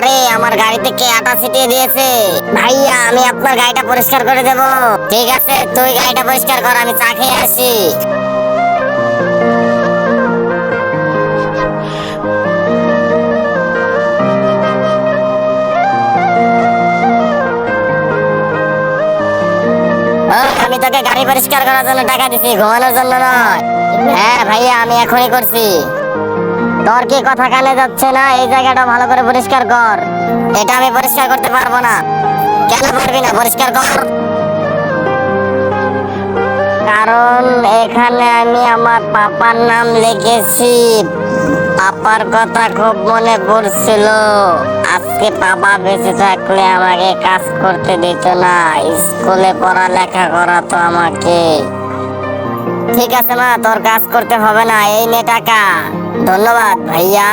আরে আমার গাড়িতে কে আটা ছিটিয়ে দিয়েছে? ভাইয়া আমি আপনার গাড়িটা পরিষ্কার করে দেব। ঠিক আছে, তুই গাড়িটা পরিষ্কার কর, আমি চা খেয়ে আসি। আমি তোকে গাড়ি পরিষ্কার করার জন্য টাকা দিছি, ঘুমানোর জন্য নয়। হ্যাঁ ভাইয়া, আমি এখনই করছি। তোর কি কথা কানে যাচ্ছে না? এই জায়গাটা ভালো করে পরিষ্কার কর। এটা আমি পরিষ্কার করতে পারবো না। কেন পারবি না? পরিষ্কার কর। কারণ এখানে আমি আমার পাপার নাম লিখেছি। পাপার কথা খুব মনে পড়ছিল। আজকে পাপা বেঁচে থাকলে আমাকে কাজ করতে দিত না, স্কুলে পড়ালেখা করাতো আমাকে। ঠিক আছে মা, তোর কাজ করতে হবে না, এই নে টাকা। ধন্যবাদ ভাইয়া।